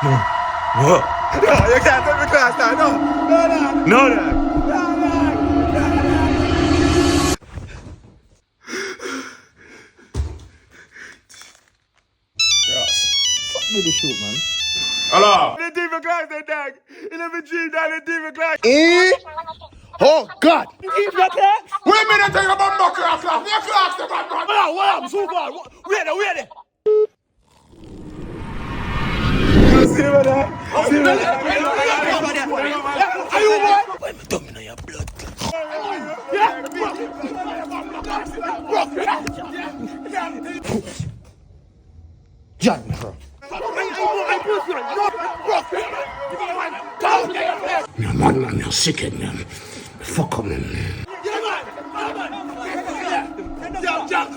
What? No, you can't take me class now. No. No, Dad. Fuck did he shoot, man? Hello. The demon class, they dag. In every dream, that the demon class. Oh, God! Keep your class. Wait a minute, take a bomb class. What class the man? What up? So far. Wait there. See what that? See what that? Are you what? Why me tongue in your blood? John, bro. Your man, you're sick in them. Fuck on them. Jack,